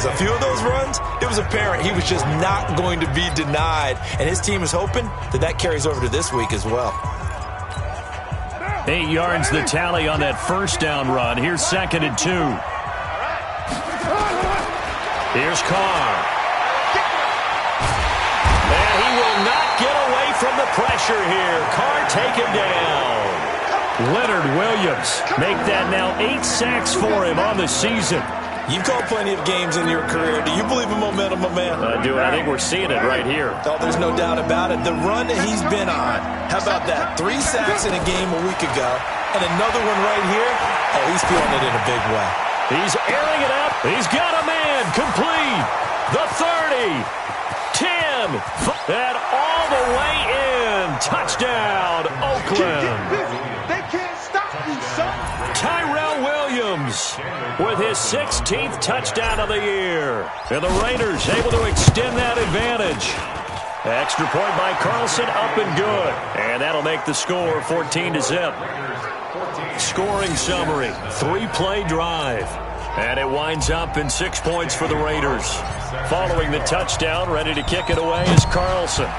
A few of those runs, it was apparent he was just not going to be denied, and his team is hoping that that carries over to this week as well. 8 yards the tally on that first down run. Here's 2nd and 2. Here's Carr. And he will not get away from the pressure here. Carr take him down. Leonard Williams make that now 8 sacks for him on the season. You've called plenty of games in your career. Do you believe in momentum, my man? I do. I think we're seeing it right here. Oh, there's no doubt about it. The run that he's been on, how about that? 3 sacks in a game a week ago, and another one right here. Oh, he's feeling it in a big way. He's airing it up. He's got a man. Complete. The 30. 10. And all the way in. Touchdown, Oakland. They can't stop you, son. Tyrell Williams with his 16th touchdown of the year. And the Raiders able to extend that advantage. Extra point by Carlson, up and good. And that'll make the score 14-0. Scoring summary, 3-play drive. And it winds up in 6 points for the Raiders. Following the touchdown, ready to kick it away is Carlson.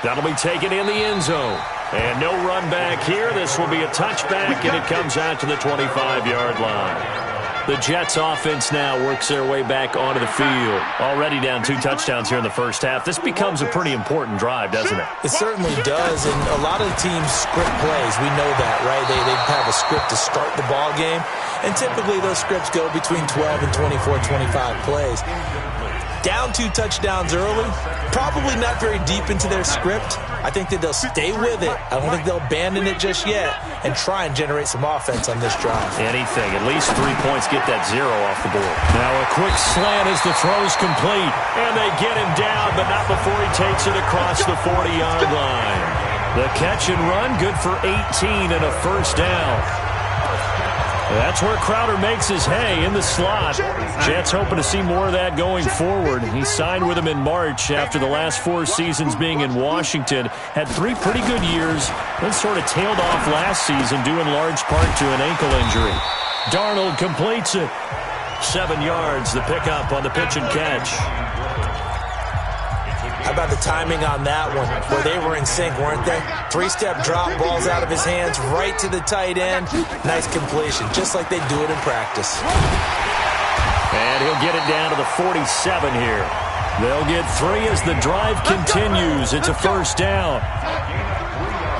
That'll be taken in the end zone. And no run back here. This will be a touchback, and it comes out to the 25-yard line. The Jets offense now works their way back onto the field. Already down 2 touchdowns here in the first half. This becomes a pretty important drive, doesn't it? It certainly does, and a lot of the teams script plays. We know that, right? They have a script to start the ball game, and typically those scripts go between 12 and 24, 25 plays. Down 2 touchdowns early, probably not very deep into their script. I think that they'll stay with it. I don't think they'll abandon it just yet and try and generate some offense on this drive. Anything. At least 3 points. Get that 0 off the board. Now a quick slant as the throw's complete. And they get him down, but not before he takes it across the 40-yard line. The catch and run, good for 18 and a first down. That's where Crowder makes his hay in the slot. Jets hoping to see more of that going forward. He signed with them in March after the last 4 seasons being in Washington. Had 3 pretty good years, then sort of tailed off last season due in large part to an ankle injury. Darnold completes it. 7 yards, the pickup on the pitch and catch. How about the timing on that one, where they were in sync, weren't they? 3-step drop, balls out of his hands, right to the tight end. Nice completion, just like they do it in practice. And he'll get it down to the 47 here. They'll get 3 as the drive continues. It's a first down.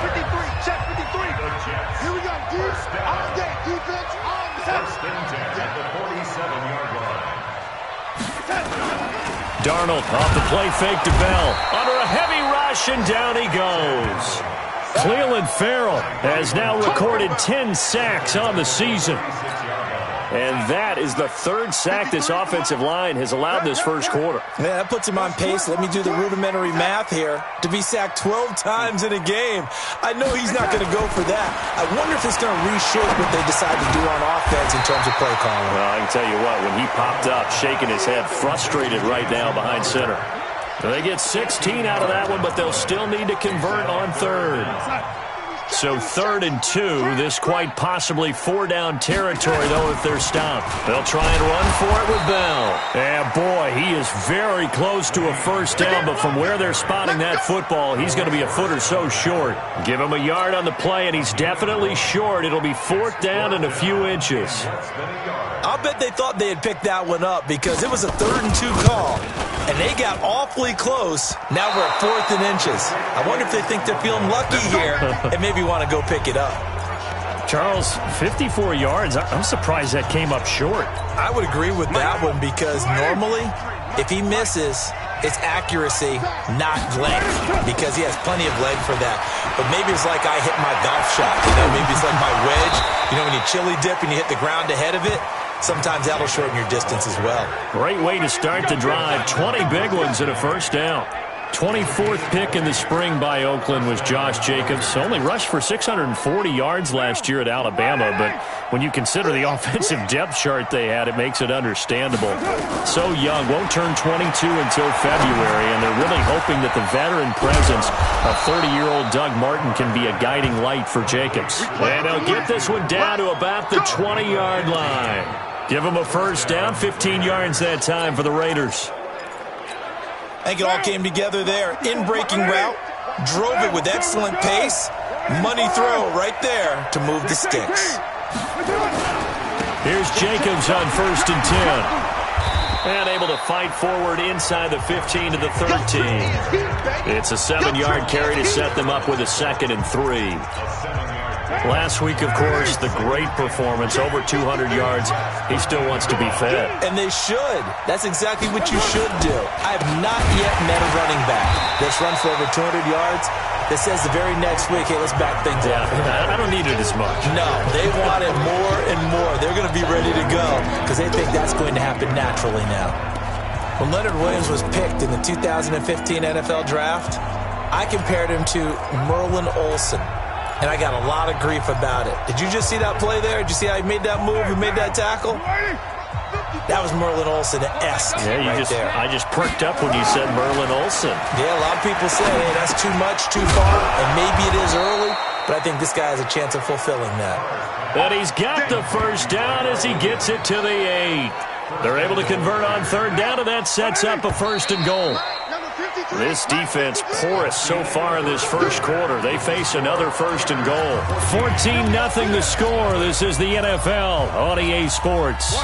53, check 53. Here we go, dudes. On deck, defense, on deck. First and 10 at the 47-yard line. Darnold off the play fake to Bell. Under a heavy rush, and down he goes. Cleveland Farrell has now recorded 10 sacks on the season. And that is the 3rd sack this offensive line has allowed this first quarter. Yeah, that puts him on pace. Let me do the rudimentary math here. To be sacked 12 times in a game. I know he's not going to go for that. I wonder if it's going to reshape what they decide to do on offense in terms of play calling. Well, I can tell you what, when he popped up, shaking his head, frustrated right now behind center. So they get 16 out of that one, but they'll still need to convert on 3rd. So 3rd and 2, this quite possibly 4-down territory, though, if they're stopped. They'll try and run for it with Bell. And, boy, he is very close to a first down, but from where they're spotting that football, he's going to be a foot or so short. Give him a yard on the play, and he's definitely short. It'll be 4th down and a few inches. I'll bet they thought they had picked that one up because it was a 3rd and 2 call. And they got awfully close. Now we're at 4th and inches. I wonder if they think they're feeling lucky here and maybe want to go pick it up. Charles, 54 yards. I'm surprised that came up short. I would agree with that one because normally if he misses, it's accuracy, not length, because he has plenty of leg for that. But maybe it's like I hit my golf shot. Maybe it's like my wedge. When you chili dip and you hit the ground ahead of it, sometimes that'll shorten your distance as well. Great way to start the drive. 20 big ones and a first down. 24th pick in the spring by Oakland was Josh Jacobs. Only rushed for 640 yards last year at Alabama, but when you consider the offensive depth chart they had, it makes it understandable. So young, won't turn 22 until February, and they're really hoping that the veteran presence of 30-year-old Doug Martin can be a guiding light for Jacobs. And they'll get this one down to about the 20-yard line. Give them a first down, 15 yards that time for the Raiders. I think it all came together there. In-breaking route, drove it with excellent pace. Money throw right there to move the sticks. Here's Jacobs on 1st and 10. And able to fight forward inside the 15 to the 13. It's a 7-yard carry to set them up with a 2nd and 3. Last week, of course, the great performance, over 200 yards. He still wants to be fed. And they should. That's exactly what you should do. I have not yet met a running back that's run for over 200 yards that says the very next week, hey, let's back things up. I don't need it as much. No, they want it more and more. They're going to be ready to go because they think that's going to happen naturally now. When Leonard Williams was picked in the 2015 NFL Draft, I compared him to Merlin Olsen. And I got a lot of grief about it. Did you just see that play there? Did you see how he made that move and made that tackle? That was Merlin Olsen-esque there. I just perked up when you said Merlin Olsen. Yeah, a lot of people say, hey, that's too much, too far, and maybe it is early, but I think this guy has a chance of fulfilling that. And he's got the first down as he gets it to the 8. They're able to convert on 3rd down, and that sets up a 1st and goal. This defense porous so far in this first quarter. They face another 1st and goal. 14-0 the score. This is the NFL on EA Sports.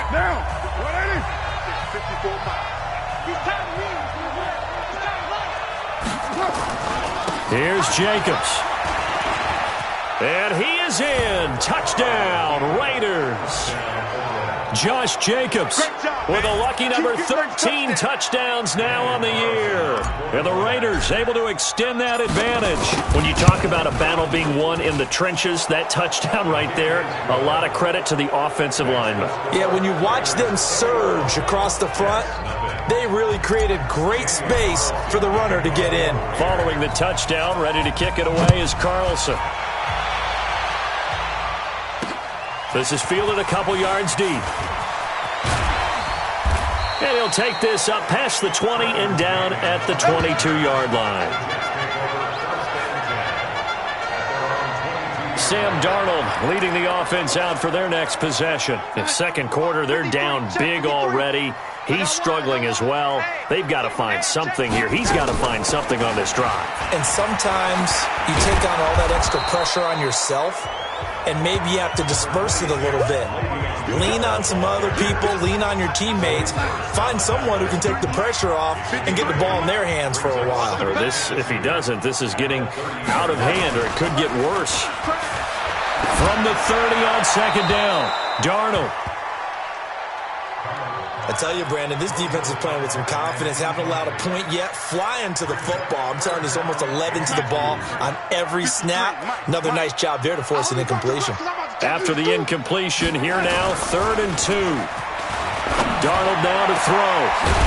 Here's Jacobs. And he is in. Touchdown, Raiders. Josh Jacobs with a lucky number 13 touchdowns now on the year. And the Raiders able to extend that advantage. When you talk about a battle being won in the trenches, that touchdown right there, a lot of credit to the offensive linemen. Yeah, when you watch them surge across the front, they really created great space for the runner to get in. Following the touchdown, ready to kick it away is Carlson. This is fielded a couple yards deep. And he'll take this up past the 20 and down at the 22-yard line. Sam Darnold leading the offense out for their next possession. In second quarter, they're down big already. He's struggling as well. They've got to find something here. He's got to find something on this drive. And sometimes you take on all that extra pressure on yourself, and maybe you have to disperse it a little bit. Lean on some other people, lean on your teammates, find someone who can take the pressure off and get the ball in their hands for a while. Or this, if he doesn't, this is getting out of hand, or it could get worse. From the 30 on 2nd down, Darnold. I tell you, Brandon, this defense is playing with some confidence. Haven't allowed a point yet. Flying to the football. I'm telling you, there's almost 11 to the ball on every snap. Another nice job there to force an incompletion. After the incompletion, here now, 3rd and 2. Darnold now to throw.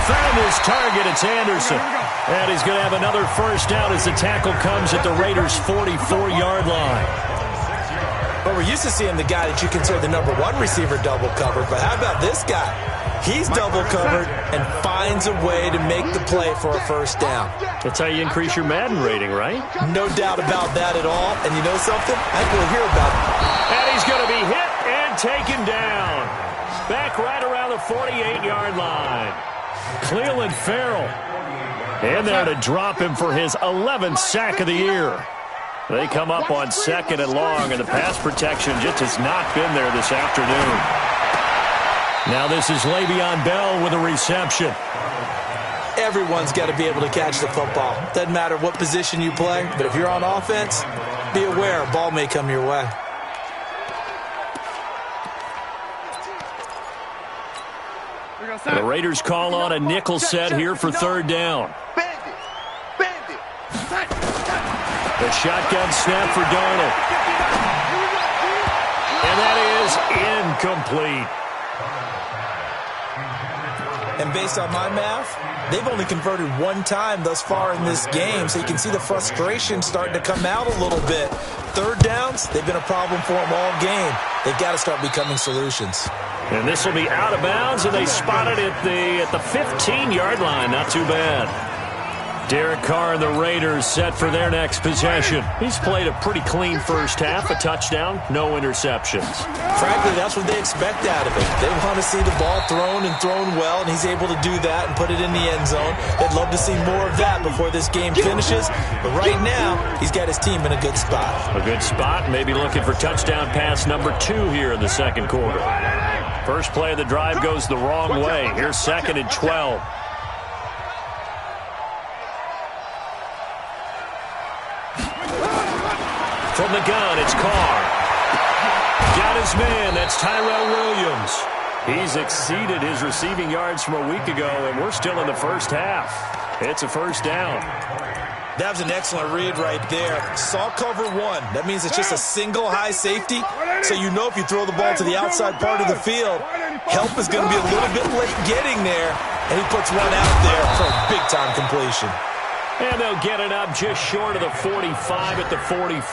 Found his target. It's Anderson. And he's going to have another first down as the tackle comes at the Raiders' 44-yard line. But we're used to seeing the guy that you consider the number 1 receiver double covered. But how about this guy? He's double covered and finds a way to make the play for a first down. That's how you increase your Madden rating, right? No doubt about that at all. And you know something? I think we'll hear about it. And he's going to be hit and taken down. Back right around the 48-yard line. Cleveland Farrell. And there to drop him for his 11th sack of the year. They come up on 2nd and long, and the pass protection just has not been there this afternoon. Now this is Le'Veon Bell with a reception. Everyone's got to be able to catch the football. Doesn't matter what position you play, but if you're on offense, be aware a ball may come your way. The Raiders call on a nickel set here for 3rd down. The shotgun snap for Darnold. And that is incomplete. And based on my math, they've only converted 1 time thus far in this game, so you can see the frustration starting to come out a little bit. 3rd downs, they've been a problem for them all game. They've got to start becoming solutions. And this will be out of bounds, and they spot it at the 15-yard line. Not too bad. Derek Carr and the Raiders set for their next possession. He's played a pretty clean first half, a touchdown, no interceptions. Frankly, that's what they expect out of him. They want to see the ball thrown and thrown well, and he's able to do that and put it in the end zone. They'd love to see more of that before this game finishes, but right now, he's got his team in a good spot. A good spot, maybe looking for touchdown pass number 2 here in the second quarter. First play of the drive goes the wrong way. Here's 2nd and 12. From the gun, it's Carr. Got his man. That's Tyrell Williams. He's exceeded his receiving yards from a week ago, and we're still in the first half. It's a first down. That was an excellent read right there. Saw cover 1. That means it's just a single high safety. So you know if you throw the ball to the outside part of the field, help is going to be a little bit late getting there. And he puts one out there for a big-time completion. And they'll get it up just short of the 45 at the 44.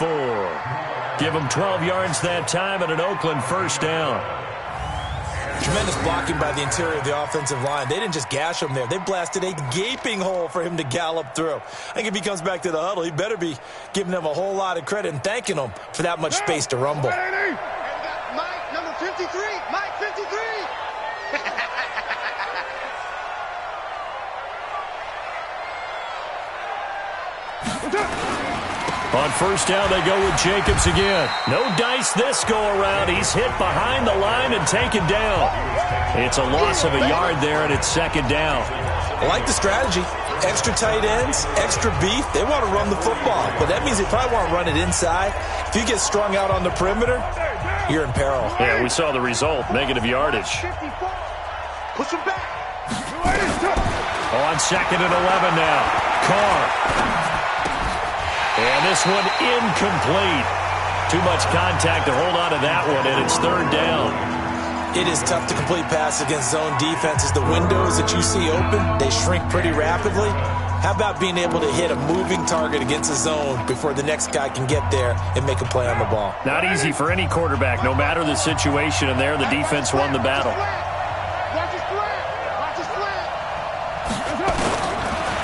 Give them 12 yards that time and an Oakland first down. Tremendous blocking by the interior of the offensive line. They didn't just gash him there. They blasted a gaping hole for him to gallop through. I think if he comes back to the huddle, he better be giving them a whole lot of credit and thanking them for that much space to rumble. Mike, number 53. Mike, 53. On first down, they go with Jacobs again. No dice this go-around. He's hit behind the line and taken down. It's a loss of a yard there, and it's 2nd down. I like the strategy. Extra tight ends, extra beef. They want to run the football, but that means they probably want to run it inside. If you get strung out on the perimeter, you're in peril. Yeah, we saw the result, negative yardage. Push him back. On 2nd and 11 now. Carr. And this one incomplete. Too much contact to hold on to that one, and it's 3rd down. It is tough to complete pass against zone defenses. The windows that you see open, they shrink pretty rapidly. How about being able to hit a moving target against a zone before the next guy can get there and make a play on the ball? Not easy for any quarterback, no matter the situation, and there the defense won the battle. Watch his flat. Watch his flat.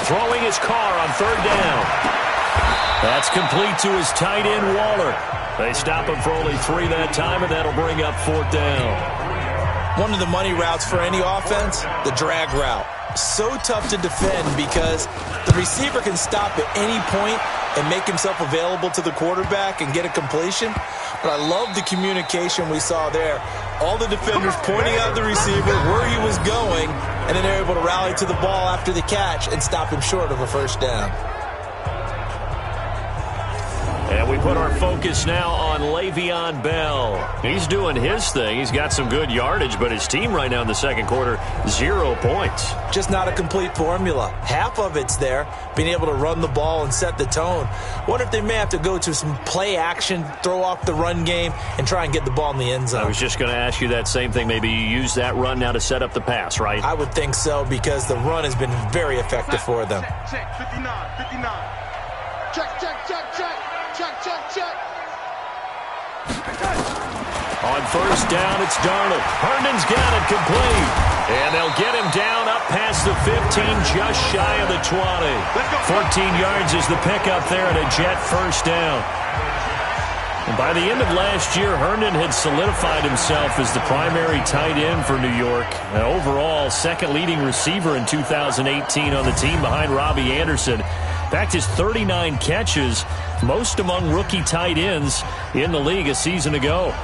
Throwing his Carr on 3rd down. That's complete to his tight end, Waller. They stop him for only 3 that time, and that'll bring up 4th down. One of the money routes for any offense, the drag route. So tough to defend because the receiver can stop at any point and make himself available to the quarterback and get a completion. But I love the communication we saw there. All the defenders pointing out the receiver, where he was going, and then they're able to rally to the ball after the catch and stop him short of a first down. And we put our focus now on Le'Veon Bell. He's doing his thing. He's got some good yardage, but his team right now in the second quarter, 0 points. Just not a complete formula. Half of it's there, being able to run the ball and set the tone. Wonder if they may have to go to some play action, throw off the run game, and try and get the ball in the end zone. I was just going to ask you that same thing. Maybe you use that run now to set up the pass, right? I would think so because the run has been very effective for them. Check, 59, 59. Check, check, check, check. Check, check, check. On first down, it's Darnold. Herndon's got it complete. And they'll get him down up past the 15, just shy of the 20. 14 yards is the pickup there and a Jet first down. And by the end of last year, Herndon had solidified himself as the primary tight end for New York. And overall, second leading receiver in 2018 on the team behind Robbie Anderson. In fact, his 39 catches, most among rookie tight ends in the league a season ago.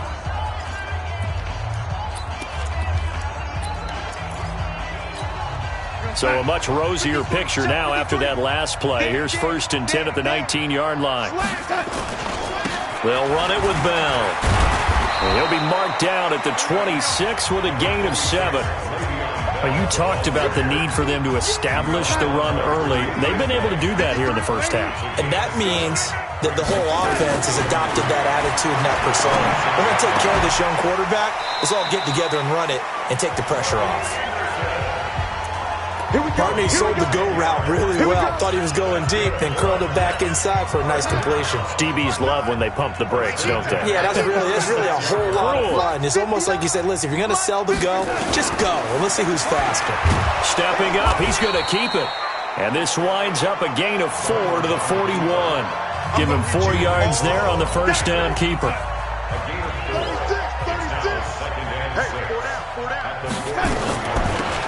So a much rosier picture now after that last play. Here's 1st and 10 at the 19-yard line. They'll run it with Bell. And he'll be marked down at the 26 with a gain of 7. You talked about the need for them to establish the run early. They've been able to do that here in the first half. And that means that the whole offense has adopted that attitude and that persona. We're going to take care of this young quarterback. Let's all get together and run it and take the pressure off. Barney sold the go route really well. Thought he was going deep, then curled it back inside for a nice completion. DBs love when they pump the brakes, don't they? Yeah, that's really a whole lot of fun. It's almost like you said, listen, if you're going to sell the go, just go. And let's see who's faster. Stepping up, he's going to keep it. And this winds up a gain of 4 to the 41. Give him 4 yards there on the first down keeper.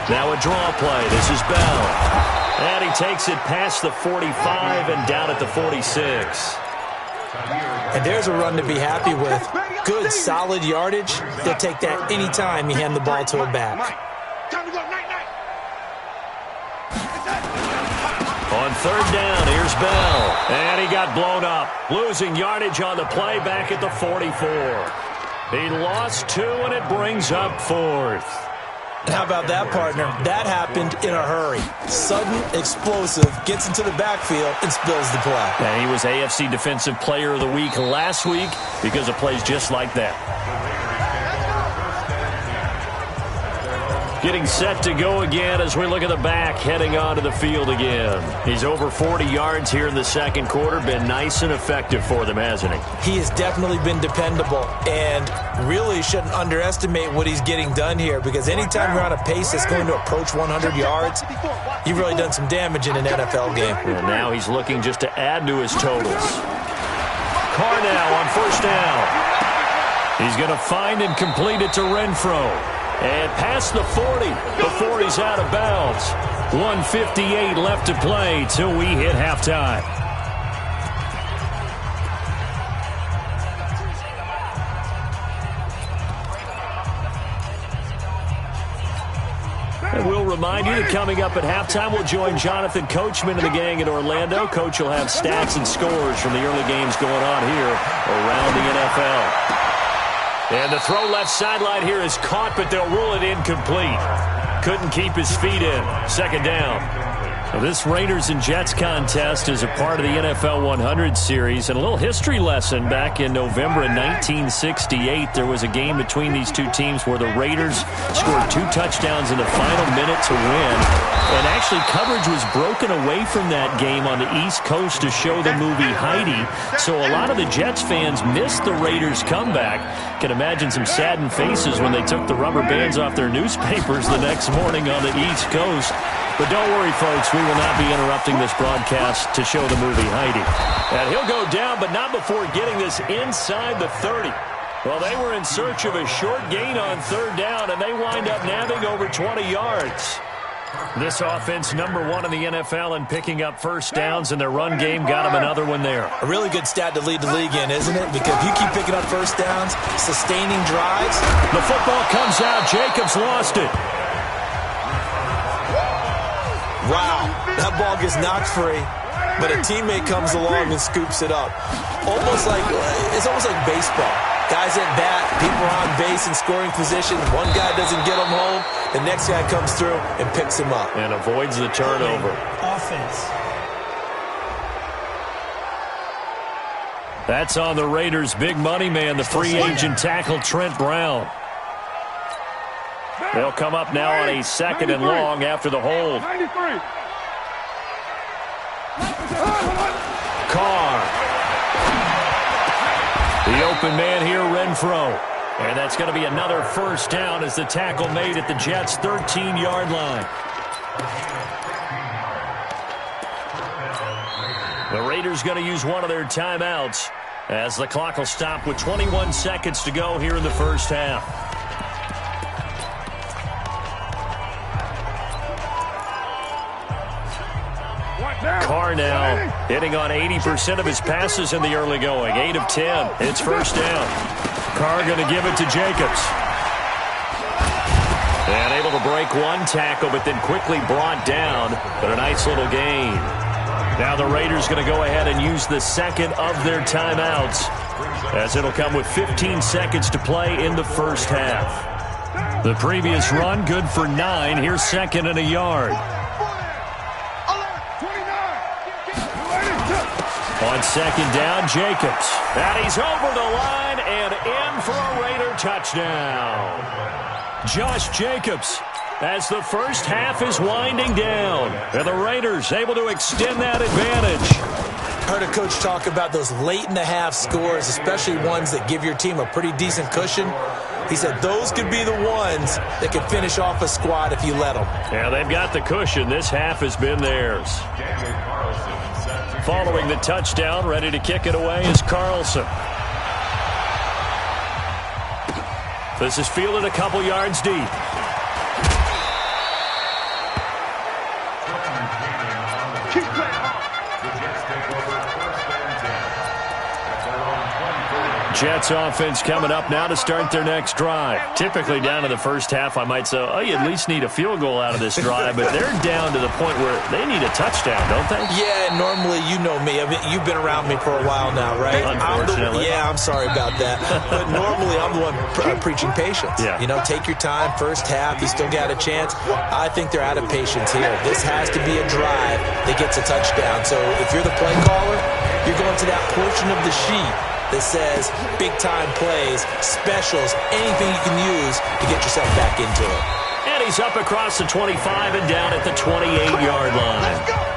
Now a draw play. This is Bell. And he takes it past the 45 and down at the 46. And there's a run to be happy with. Good, solid yardage. They'll take that anytime you hand the ball to a back. On third down, here's Bell. And he got blown up. Losing yardage on the play back at the 44. He lost 2, and it brings up 4th. How about that, partner? That happened in a hurry. Sudden, explosive, gets into the backfield, and spills the play. And he was AFC Defensive Player of the Week last week because of plays just like that. Getting set to go again as we look at the back heading onto the field again. He's over 40 yards here in the second quarter. Been nice and effective for them, hasn't he? He has definitely been dependable and really shouldn't underestimate what he's getting done here, because anytime you're on a pace that's going to approach 100 yards, you've really done some damage in an NFL game. And now he's looking just to add to his totals. Carr now on first down. He's going to find and complete it to Renfro. And past the 40 before he's out of bounds. 1:58 left to play till we hit halftime. And we'll remind you that coming up at halftime, we'll join Jonathan Coachman and the gang in Orlando. Coach will have stats and scores from the early games going on here around the NFL. And the throw left sideline here is caught, but they'll rule it incomplete. Couldn't keep his feet in. Second down. Now this Raiders and Jets contest is a part of the NFL 100 series. And a little history lesson: back in November of 1968, there was a game between these two teams where the Raiders scored 2 touchdowns in the final minute to win. And actually, coverage was broken away from that game on the East Coast to show the movie Heidi. So a lot of the Jets fans missed the Raiders' comeback. Can imagine some saddened faces when they took the rubber bands off their newspapers the next morning on the East Coast. But don't worry, folks, we will not be interrupting this broadcast to show the movie Heidi. And he'll go down, but not before getting this inside the 30. Well, they were in search of a short gain on third down, and they wind up nabbing over 20 yards. This offense #1 in the NFL in picking up first downs, and their run game got them another one there. A really good stat to lead the league in, isn't it? Because if you keep picking up first downs, sustaining drives. The football comes out. Jacobs lost it. Wow, that ball gets knocked free, but a teammate comes along and scoops it up. It's almost like baseball. Guys at bat, people are on base in scoring position. One guy doesn't get him home. The next guy comes through and picks him up. And avoids the turnover. Offense. That's on the Raiders' big money man, the free agent tackle Trent Brown. They'll come up now on a 2nd and long after the hold. 93. Carr. The open man here, Renfro. And that's going to be another first down as the tackle made at the Jets' 13-yard line. The Raiders going to use one of their timeouts as the clock will stop with 21 seconds to go here in the first half. Carr now hitting on 80% of his passes in the early going. 8 of 10. It's first down. Carr going to give it to Jacobs. And able to break one tackle, but then quickly brought down. But a nice little gain. Now the Raiders going to go ahead and use the second of their timeouts, as it'll come with 15 seconds to play in the first half. The previous run good for 9. Here's 2nd and a yard. On 2nd down, Jacobs. And he's over the line and in for a Raider touchdown. Josh Jacobs, as the first half is winding down. And the Raiders able to extend that advantage. Heard a coach talk about those late-in-the-half scores, especially ones that give your team a pretty decent cushion. He said those could be the ones that could finish off a squad if you let them. Yeah, they've got the cushion. This half has been theirs. Following the touchdown, ready to kick it away is Carlson. This is fielded a couple yards deep. Jets offense coming up now to start their next drive. Typically down to the first half, I might say, oh, you at least need a field goal out of this drive, but they're down to the point where they need a touchdown, don't they? Yeah, normally, you know me. I mean, you've been around me for a while now, right? Unfortunately. I'm sorry about that. But normally, I'm the one preaching patience. Yeah. You know, take your time, first half, you still got a chance. I think they're out of patience here. This has to be a drive that gets a touchdown. So if you're the play caller, you're going to that portion of the sheet that says big-time plays, specials, anything you can use to get yourself back into it. And he's up across the 25 and down at the 28-yard line.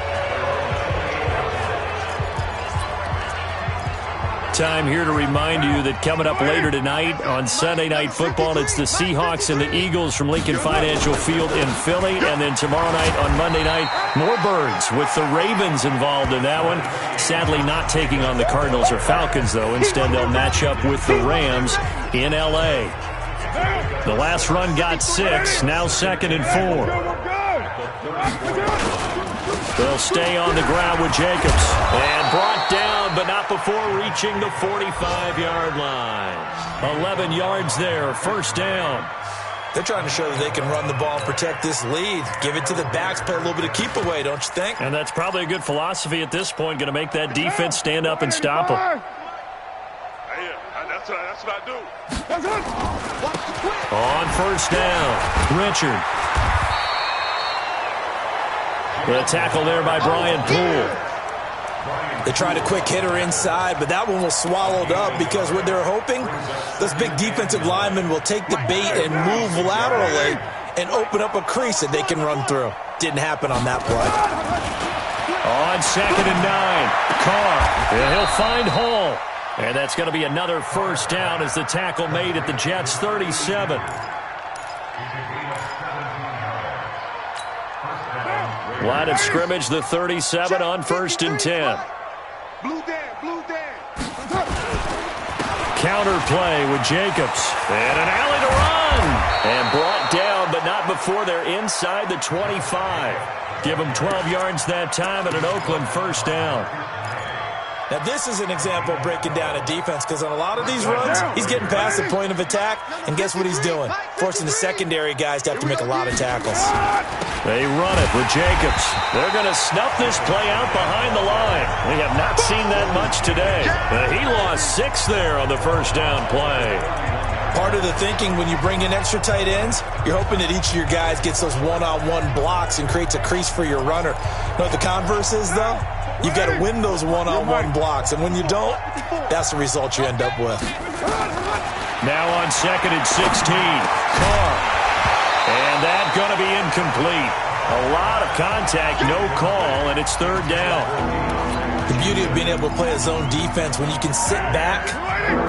Time here to remind you that coming up later tonight on Sunday Night Football, it's the Seahawks and the Eagles from Lincoln Financial Field in Philly. And then tomorrow night on Monday night, more Birds with the Ravens involved in that one. Sadly not taking on the Cardinals or Falcons, though. Instead, they'll match up with the Rams in L.A. The last run got 6, now 2nd and 4. They'll stay on the ground with Jacobs. And brought down, but not before reaching the 45-yard line. 11 yards there, first down. They're trying to show that they can run the ball and protect this lead. Give it to the backs, play a little bit of keep away, don't you think? And that's probably a good philosophy at this point, going to make that defense stand up and stop them. That's what I do. On first down, Richard. The tackle there by Brian Poole. They tried a quick hitter inside, but that one was swallowed up because what they're hoping, those big defensive linemen will take the bait and move laterally and open up a crease that they can run through. Didn't happen on that play. On 2nd and 9, Carr. And he'll find Hall. And that's going to be another first down as the tackle made at the Jets' 37. Line of scrimmage, the 37 on 1st and 10. Blue Dan. Counter play with Jacobs. And an alley to run. And brought down, but not before they're inside the 25. Give them 12 yards that time and an Oakland first down. Now, this is an example of breaking down a defense because on a lot of these runs, he's getting past the point of attack, and guess what he's doing? Forcing the secondary guys to have to make a lot of tackles. They run it with Jacobs. They're going to snuff this play out behind the line. We have not seen that much today. He lost 6 there on the first down play. Part of the thinking when you bring in extra tight ends, you're hoping that each of your guys gets those one-on-one blocks and creates a crease for your runner. You know what the converse is, though? You've got to win those one-on-one blocks, and when you don't, that's the result you end up with. Now on 2nd and 16, Carr. And that's going to be incomplete. A lot of contact, no call, and it's 3rd down. The beauty of being able to play a zone defense when you can sit back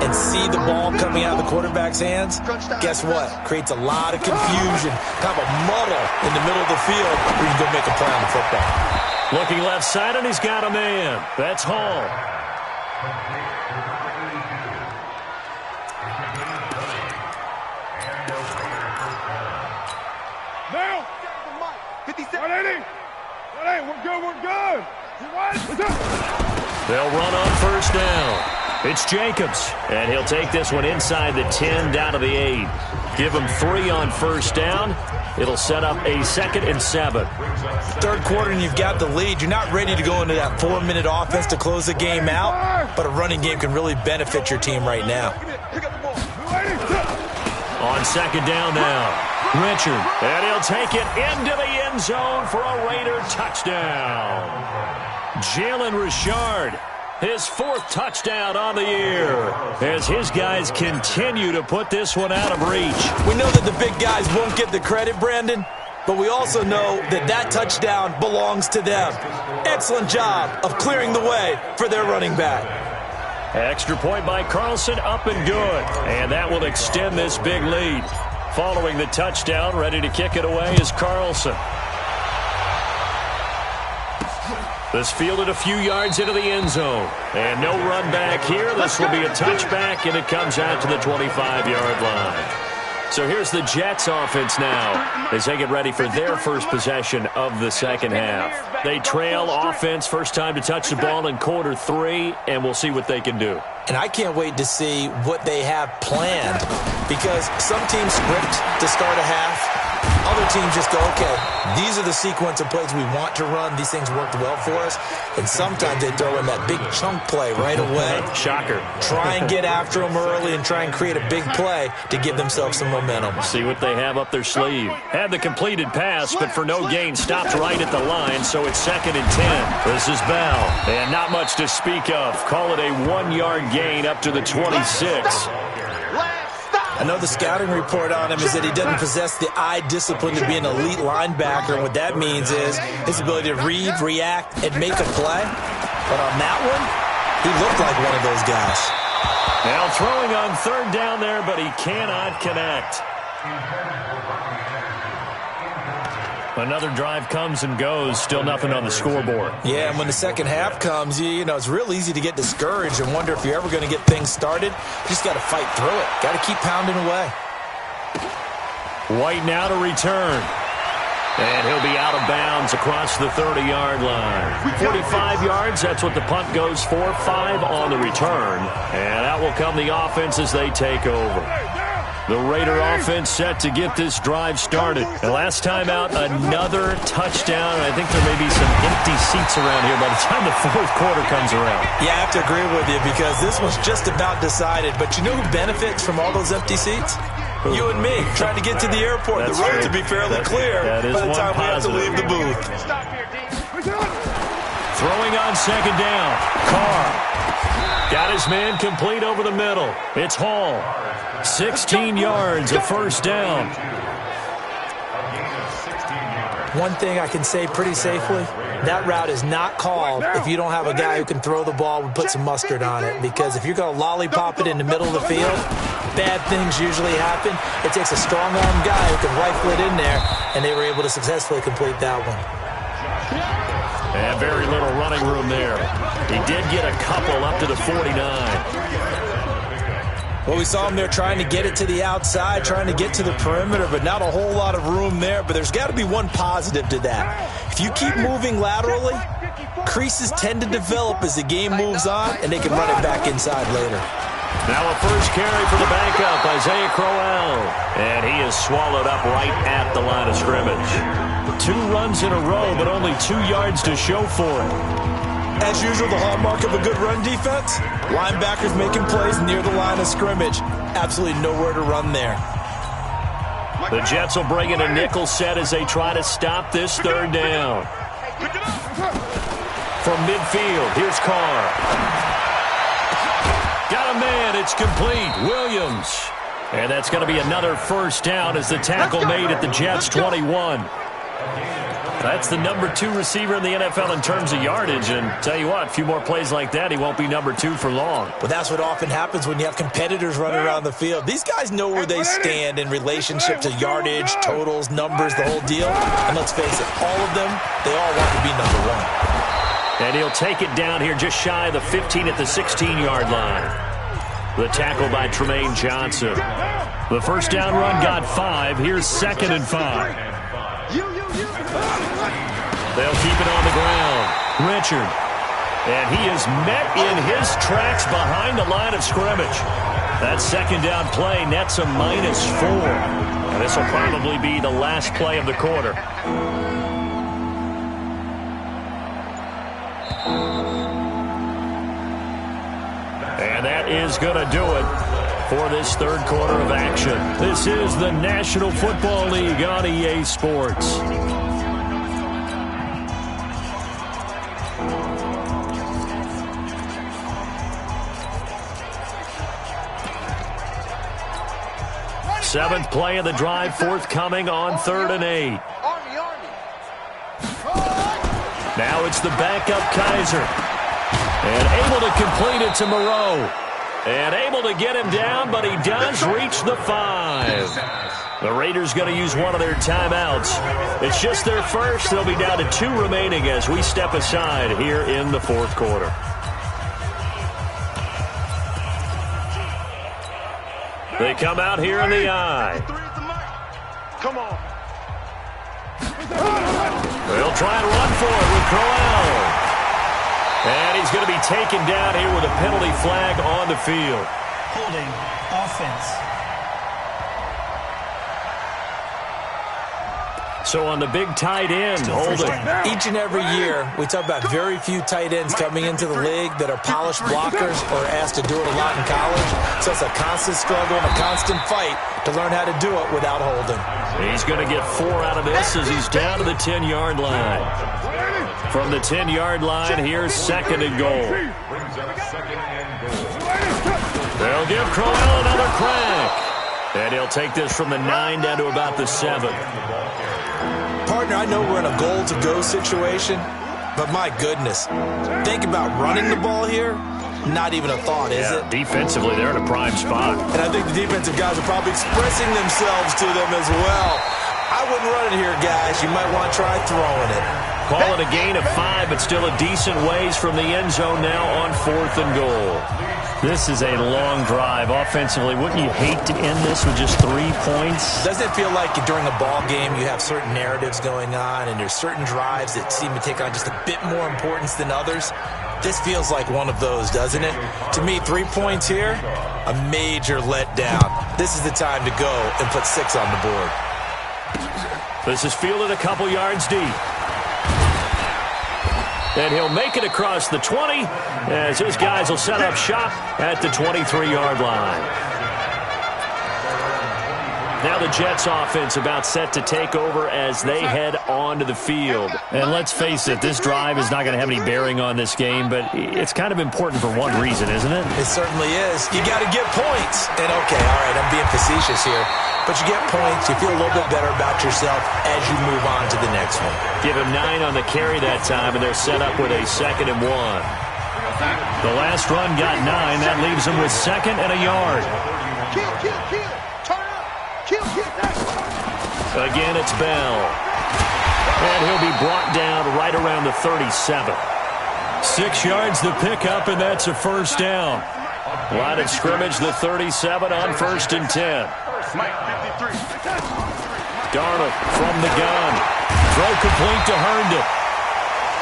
and see the ball coming out of the quarterback's hands, guess what? Creates a lot of confusion, kind of a muddle in the middle of the field where you can go make a play on the football. Looking left side, and he's got a man. That's Hall. Now. 57. 180. 180. We're good. They'll run on first down. It's Jacobs, and he'll take this one inside the 10 down to the 8. Give him 3 on first down. It'll set up a 2nd and 7. Third quarter and you've got the lead. You're not ready to go into that 4-minute offense to close the game out, but a running game can really benefit your team right now. On 2nd down now, Richard, and he'll take it into the end zone for a Raider touchdown. Jalen Richard, his 4th touchdown on the year, as his guys continue to put this one out of reach. We know that the big guys won't get the credit, Brandon, but we also know that that touchdown belongs to them. Excellent job of clearing the way for their running back. Extra point by Carlson, up and good. And that will extend this big lead. Following the touchdown, ready to kick it away is Carlson. This fielded a few yards into the end zone. And no run back here. This will be a touchback, and it comes out to the 25-yard line. So here's the Jets offense now as they get ready for their first possession of the second half. They trail offense first time to touch the ball in quarter 3, and we'll see what they can do. And I can't wait to see what they have planned, because some teams script to start a half. Other teams just go, okay, these are the sequence of plays we want to run. These things worked well for us. And sometimes they throw in that big chunk play right away. Shocker. Try and get after them early and try and create a big play to give themselves some momentum. See what they have up their sleeve. Had the completed pass, but for no gain, stopped right at the line, so it's 2nd and 10. This is Bell, and not much to speak of. Call it a 1-yard gain up to the 26. I know the scouting report on him is that he doesn't possess the eye discipline to be an elite linebacker, and what that means is his ability to read, react, and make a play. But on that one, he looked like one of those guys. Now throwing on 3rd down there, but he cannot connect. Another drive comes and goes, still nothing on the scoreboard. Yeah, and when the second half comes, you know, it's real easy to get discouraged and wonder if you're ever going to get things started. You just got to fight through it. Got to keep pounding away. White now to return. And he'll be out of bounds across the 30-yard line. 45 yards, that's what the punt goes for. 5 on the return. And out will come the offense as they take over. The Raider offense set to get this drive started. And last time out, another touchdown. I think there may be some empty seats around here by the time the 4th quarter comes around. Yeah, I have to agree with you because this was just about decided. But you know who benefits from all those empty seats? You and me, trying to get to the airport. The road to be fairly clear by the time we have to leave the booth. Throwing on 2nd down. Carr got his man complete over the middle. It's Hall. 16 yards, a first down. One thing I can say pretty safely, that route is not called if you don't have a guy who can throw the ball and put some mustard on it. Because if you're going to lollipop it in the middle of the field, bad things usually happen. It takes a strong-arm guy who can rifle it in there, and they were able to successfully complete that one. And very little running room there. He did get a couple up to the 49. Well, we saw him there trying to get it to the outside, trying to get to the perimeter, but not a whole lot of room there. But there's got to be one positive to that. If you keep moving laterally, creases tend to develop as the game moves on, and they can run it back inside later. Now a first carry for the backup, Isaiah Crowell. And he is swallowed up right at the line of scrimmage. 2 runs in a row, but only 2 yards to show for it. As usual, the hallmark of a good run defense, linebackers making plays near the line of scrimmage. Absolutely nowhere to run there. The Jets will bring in a nickel set as they try to stop this 3rd down. From midfield, here's Carr. Got a man, it's complete. Williams. And that's going to be another first down as the tackle made at the Jets' 21. That's the number 2 receiver in the NFL in terms of yardage. And tell you what, a few more plays like that, he won't be number 2 for long. Well, that's what often happens when you have competitors running around the field. These guys know where they stand in relationship to yardage, totals, numbers, the whole deal. And let's face it, all of them, they all want to be number 1. And he'll take it down here just shy of the 15 at the 16-yard line. The tackle by Tremaine Johnson. The first down run got 5. Here's 2nd and 5. They'll keep it on the ground. Richard. And he is met in his tracks behind the line of scrimmage. That 2nd down play nets a -4. And this will probably be the last play of the quarter. And that is going to do it for this 3rd quarter of action. This is the National Football League on EA Sports. Seventh play of the drive, forthcoming on 3rd and 8. Now it's the backup Kaiser. And able to complete it to Moreau. And able to get him down, but he does reach the 5. The Raiders going to use one of their timeouts. It's just their first. They'll be down to 2 remaining as we step aside here in the fourth quarter. They come out here in the eye. Come on. They'll try and run for it with Crowell. And he's going to be taken down here with a penalty flag on the field. Holding offense. So on the big tight end, holding. Each and every year, we talk about very few tight ends coming into the league that are polished blockers or asked to do it a lot in college. So it's a constant struggle and a constant fight to learn how to do it without holding. He's going to get 4 out of this as he's down to the 10-yard line. From the 10-yard line, here's 2nd and goal. They'll give Crowell another crack. And he'll take this from the 9 down to about the 7. Partner, I know we're in a goal-to-go situation, but my goodness, think about running the ball here. Not even a thought, is it? Defensively, they're in a prime spot. And I think the defensive guys are probably expressing themselves to them as well. I wouldn't run it here, guys. You might want to try throwing it. Call it a gain of 5, but still a decent ways from the end zone now on 4th and goal. This is a long drive. Offensively, wouldn't you hate to end this with just 3 points? Doesn't it feel like during a ball game you have certain narratives going on and there's certain drives that seem to take on just a bit more importance than others? This feels like one of those, doesn't it? To me, 3 points here, a major letdown. This is the time to go and put 6 on the board. This is fielded a couple yards deep. And he'll make it across the 20 as his guys will set up shop at the 23-yard line. Now the Jets offense about set to take over as they head onto the field. And let's face it, this drive is not going to have any bearing on this game, but it's kind of important for one reason, isn't it? It certainly is. You got to get points. And okay, all right, I'm being facetious here. But you get points, you feel a little bit better about yourself as you move on to the next one. Give him 9 on the carry that time, and they're set up with a 2nd and 1. The last run got 9. That leaves them with 2nd and a yard. Kill. Turn up. Kill. Again, it's Bell. And he'll be brought down right around the 37. 6 yards the pickup, and that's a first down. Line of scrimmage, the 37 on 1st and 10. Darnold from the gun. Throw complete to Herndon.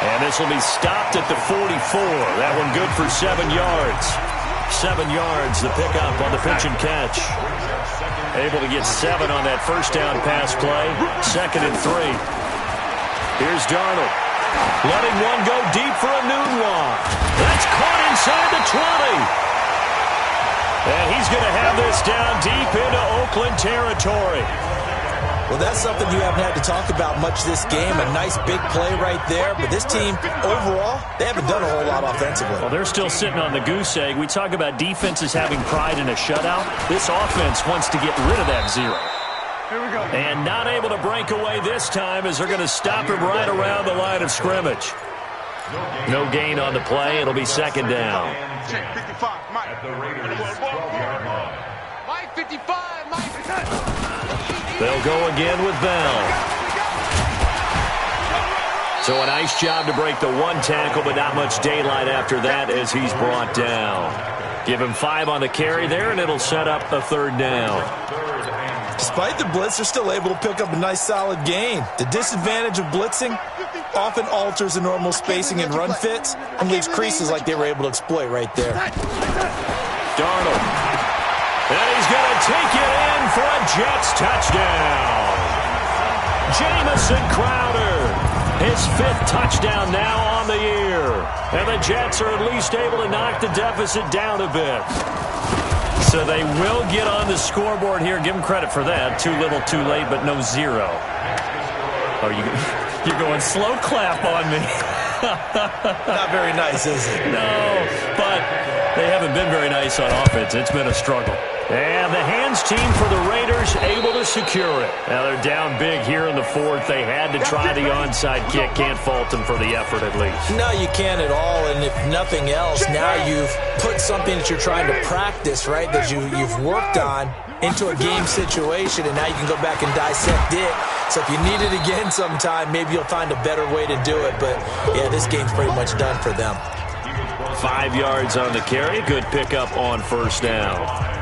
And this will be stopped at the 44. That one good for 7 yards. 7 yards, the pickup on the pitch and catch. Able to get 7 on that first down pass play. 2nd and 3. Here's Darnold. Letting one go deep for a noon walk. That's caught inside the 20. And he's going to have this down deep into Oakland territory. Well, that's something you haven't had to talk about much this game. A nice big play right there. But this team, overall, they haven't done a whole lot offensively. Well, they're still sitting on the goose egg. We talk about defenses having pride in a shutout. This offense wants to get rid of that 0. Here we go. And not able to break away this time as they're going to stop him right around the line of scrimmage. No gain on the play. It'll be 2nd down. Check 55, Mike. At the Raiders' 12-yard line. Mike 55, Mike. They'll go again with Bell. So a nice job to break the 1 tackle, but not much daylight after that as he's brought down. Give him 5 on the carry there, and it'll set up a 3rd down. Despite the blitz, they're still able to pick up a nice solid gain. The disadvantage of blitzing often alters the normal spacing and run fits and leaves creases like they were able to exploit right there. Darnold. And he's going to take it in for a Jets touchdown. Jamison Crowder. His 5th touchdown now on the year. And the Jets are at least able to knock the deficit down a bit. So they will get on the scoreboard here. Give them credit for that. Too little, too late, but no 0. Oh, you're going slow clap on me. Not very nice, is it? No, but they haven't been very nice on offense. It's been a struggle. And the hands team for the Raiders able to secure it. Now they're down big here in the fourth. They had to try the onside kick. Can't fault them for the effort at least. No, you can't at all. And if nothing else, now you've put something that you're trying to practice, right, that you've worked on into a game situation, and now you can go back and dissect it. So if you need it again sometime, maybe you'll find a better way to do it. But, yeah, this game's pretty much done for them. 5 yards on the carry. Good pickup on first down.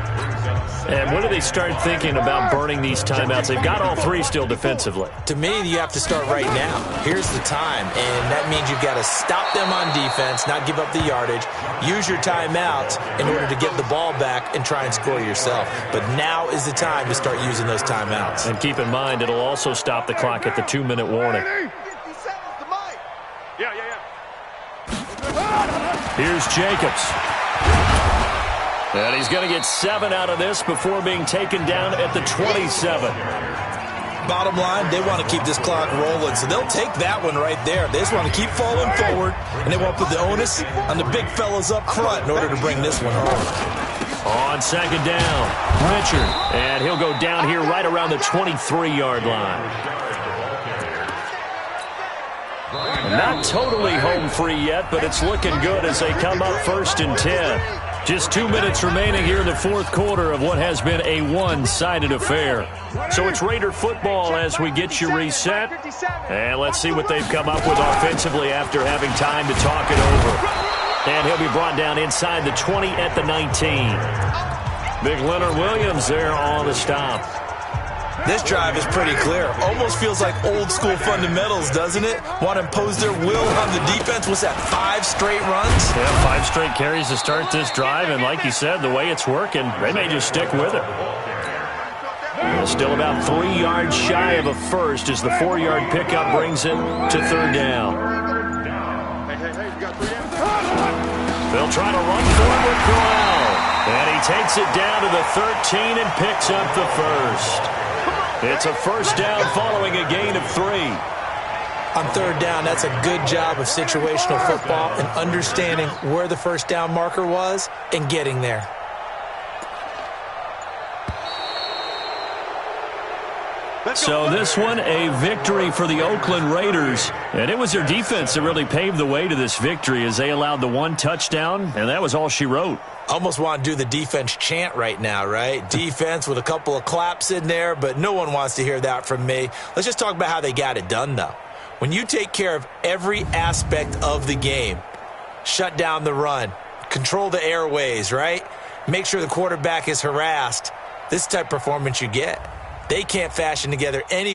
And when do they start thinking about burning these timeouts? They've got all three still defensively. To me, you have to start right now. Here's the time, and that means you've got to stop them on defense, not give up the yardage, use your timeouts in order to get the ball back and try and score yourself. But now is the time to start using those timeouts. And keep in mind, it'll also stop the clock at the 2-minute warning. Here's Jacobs. And he's going to get 7 out of this before being taken down at the 27. Bottom line, they want to keep this clock rolling, so they'll take that one right there. They just want to keep falling forward, and they want to put the onus on the big fellas up front in order to bring this one home. On second down, Richard. And he'll go down here right around the 23-yard line. Not totally home free yet, but it's looking good as they come up 1st and 10. Just 2 minutes remaining here in the fourth quarter of what has been a one-sided affair. So it's Raider football as we get you reset. And let's see what they've come up with offensively after having time to talk it over. And he'll be brought down inside the 20 at the 19. Big Leonard Williams there on the stop. This drive is pretty clear. Almost feels like old-school fundamentals, doesn't it? Want to impose their will on the defense. What's that, 5 straight runs? Yeah, 5 straight carries to start this drive, and like you said, the way it's working, they may just stick with it. Still about 3 yards shy of a first as the 4-yard pickup brings it to 3rd down. They'll try to run for it with Corral. And he takes it down to the 13 and picks up the first. It's a first down following a gain of 3. On 3rd down, that's a good job of situational football and understanding where the first down marker was and getting there. So this one, a victory for the Oakland Raiders. And it was their defense that really paved the way to this victory as they allowed the 1 touchdown, and that was all she wrote. Almost want to do the defense chant right now, right? Defense with a couple of claps in there, but no one wants to hear that from me. Let's just talk about how they got it done, though. When you take care of every aspect of the game, shut down the run, control the airways, right? Make sure the quarterback is harassed. This type of performance you get. They can't fashion together any